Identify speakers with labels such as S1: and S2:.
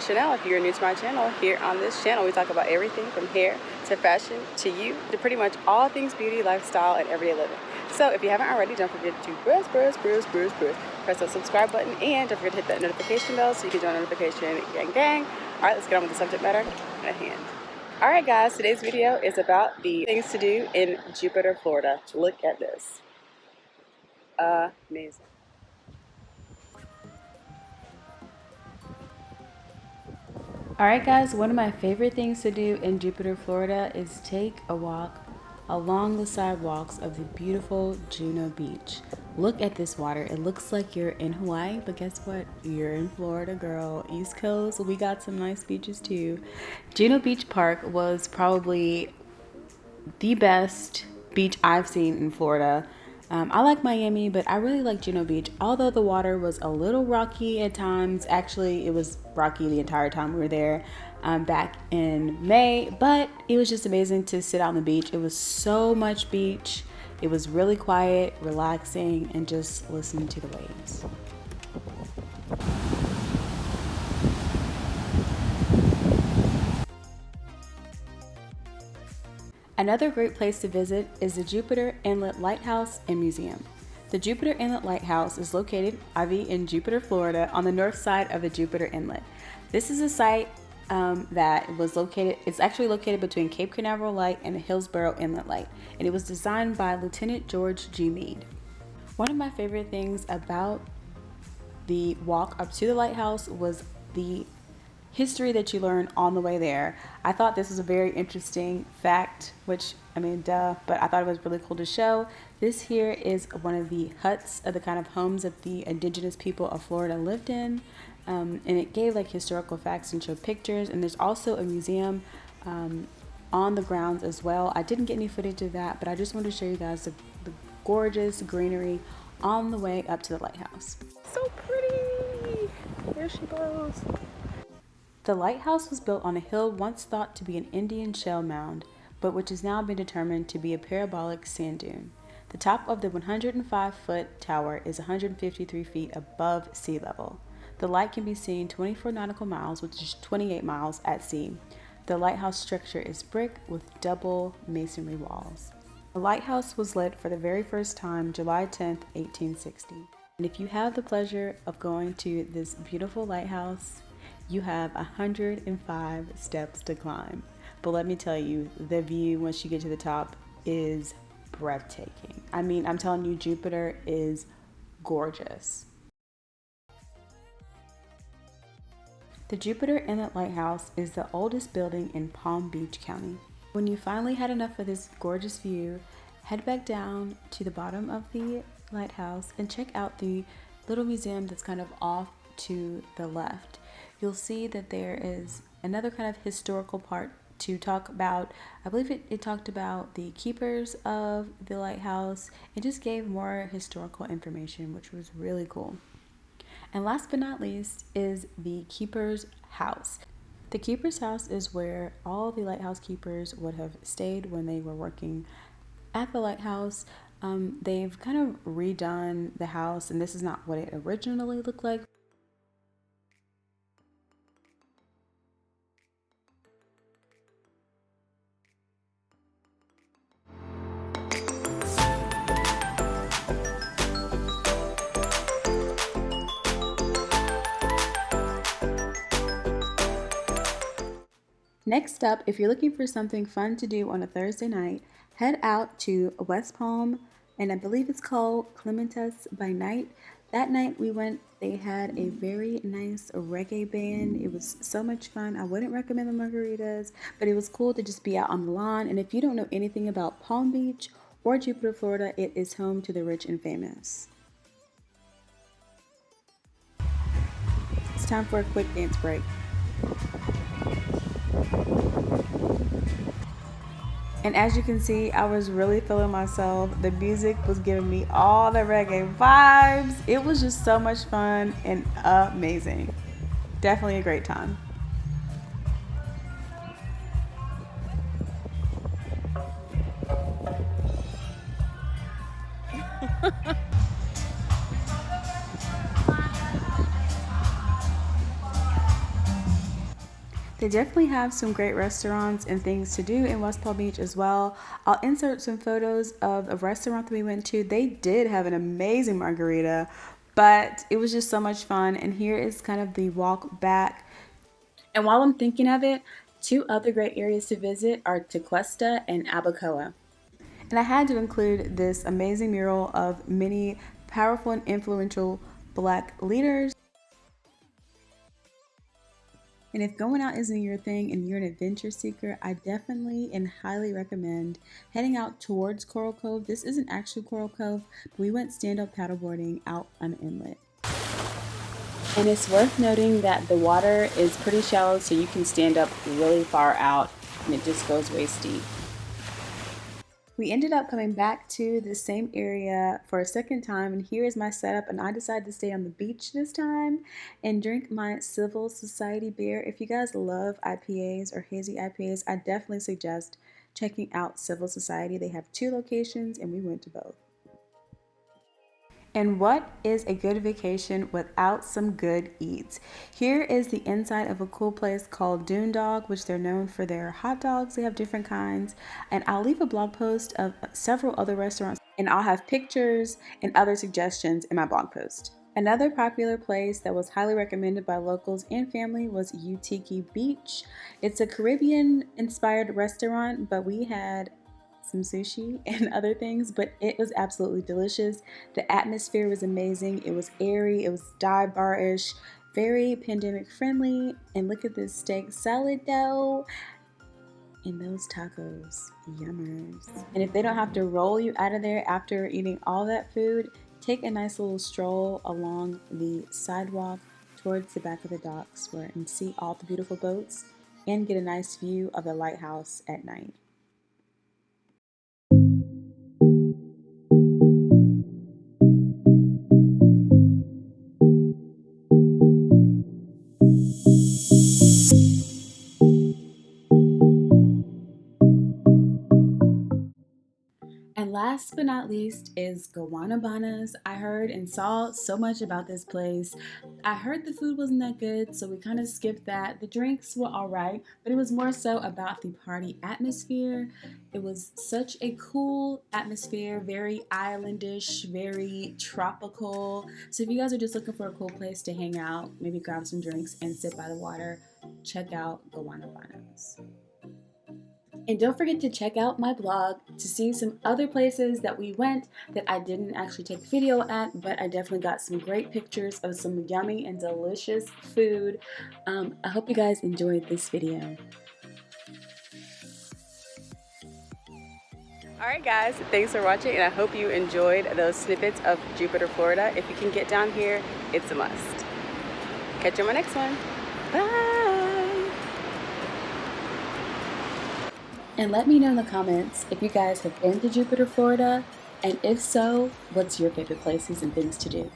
S1: is Chanel. If you're new to my channel, here on this channel we talk about everything from hair to fashion to you to pretty much all things beauty, lifestyle, and everyday living. So if you haven't already, don't forget to press that subscribe button, and don't forget to hit that notification bell so you can join notification gang. All right, let's get on with the subject matter at hand. All right, guys, today's video is about the things to do in Jupiter, Florida. Look at this. Amazing. Alright guys, one of my favorite things to do in Jupiter, Florida is take a walk along the sidewalks of the beautiful Juno Beach. Look at this water. It looks like you're in Hawaii, but guess what? You're in Florida, girl. East Coast, we got some nice beaches too. Juno Beach Park was probably the best beach I've seen in Florida. I like Miami, but I really like Juno Beach. Although the water was a little rocky at times. Actually, it was rocky the entire time we were there back in May. But it was just amazing to sit out on the beach. It was so much beach. It was really quiet, relaxing, and just listening to the waves. Another great place to visit is the Jupiter Inlet Lighthouse and Museum. The Jupiter Inlet Lighthouse is located, in Jupiter, Florida, on the north side of the Jupiter Inlet. This is a site it's actually located between Cape Canaveral Light and the Hillsborough Inlet Light, and it was designed by Lieutenant George G. Meade. One of my favorite things about the walk up to the lighthouse was the history that you learn on the way there. I thought this was a very interesting fact, which, duh, but I thought it was really cool to show. This here is one of the huts of the kind of homes that the indigenous people of Florida lived in. And it gave like historical facts and showed pictures. And there's also a museum on the grounds as well. I didn't get any footage of that, but I just wanted to show you guys the gorgeous greenery on the way up to the lighthouse. So pretty! There she goes. The lighthouse was built on a hill once thought to be an Indian shell mound, but which has now been determined to be a parabolic sand dune. The top of the 105-foot tower is 153 feet above sea level. The light can be seen 24 nautical miles, which is 28 miles at sea. The lighthouse structure is brick with double masonry walls. The lighthouse was lit for the very first time July 10th, 1860. And if you have the pleasure of going to this beautiful lighthouse, you have 105 steps to climb. But let me tell you, the view once you get to the top is breathtaking. I'm telling you, Jupiter is gorgeous. The Jupiter Inlet Lighthouse is the oldest building in Palm Beach County. When you finally had enough of this gorgeous view, head back down to the bottom of the lighthouse and check out the little museum that's kind of off to the left. You'll see that there is another kind of historical part to talk about. I believe it talked about the keepers of the lighthouse. It just gave more historical information, which was really cool. And last but not least is the keeper's house. The keeper's house is where all the lighthouse keepers would have stayed when they were working at the lighthouse. They've kind of redone the house, and this is not what it originally looked like. Next up, if you're looking for something fun to do on a Thursday night, head out to West Palm, and I believe it's called Clematis by Night. That night we went, they had a very nice reggae band. It was so much fun. I wouldn't recommend the margaritas, but it was cool to just be out on the lawn. And if you don't know anything about Palm Beach or Jupiter, Florida, it is home to the rich and famous. It's time for a quick dance break. And as you can see, I was really feeling myself. The music was giving me all the reggae vibes. It was just so much fun and amazing. Definitely a great time. They definitely have some great restaurants and things to do in West Palm Beach as well. I'll insert some photos of a restaurant that we went to. They did have an amazing margarita, but it was just so much fun. And here is kind of the walk back. And while I'm thinking of it, two other great areas to visit are Tequesta and Abacoa. And I had to include this amazing mural of many powerful and influential Black leaders. And if going out isn't your thing and you're an adventure seeker, I definitely and highly recommend heading out towards Coral Cove. This isn't actually Coral Cove, but we went stand-up paddleboarding out on Inlet. And it's worth noting that the water is pretty shallow, so you can stand up really far out and it just goes way steep. We ended up coming back to the same area for a second time, and here is my setup, and I decided to stay on the beach this time and drink my Civil Society beer. If you guys love IPAs or hazy IPAs, I definitely suggest checking out Civil Society. They have 2 locations and we went to both. And what is a good vacation without some good eats? Here is the inside of a cool place called Dune Dog, which they're known for their hot dogs. They have different kinds. And I'll leave a blog post of several other restaurants, and I'll have pictures and other suggestions in my blog post. Another popular place that was highly recommended by locals and family was Juno Beach. It's a Caribbean-inspired restaurant, but we had some sushi and other things, but it was absolutely delicious. The atmosphere was amazing. It was airy, it was dive bar-ish, very pandemic friendly. And look at this steak salad dough and those tacos, yummers. And if they don't have to roll you out of there after eating all that food, take a nice little stroll along the sidewalk towards the back of the docks and see all the beautiful boats and get a nice view of the lighthouse at night. And last but not least is Havanas. I heard and saw so much about this place. I heard the food wasn't that good, so we kind of skipped that. The drinks were all right, but it was more so about the party atmosphere. It was such a cool atmosphere, very islandish, very tropical. So if you guys are just looking for a cool place to hang out, maybe grab some drinks and sit by the water, check out Havanas. And don't forget to check out my blog to see some other places that we went that I didn't actually take video at, but I definitely got some great pictures of some yummy and delicious food. I hope you guys enjoyed this video. Alright guys, thanks for watching, and I hope you enjoyed those snippets of Jupiter, Florida. If you can get down here, it's a must. Catch you on my next one. Bye! And let me know in the comments if you guys have been to Jupiter, Florida, and if so, what's your favorite places and things to do?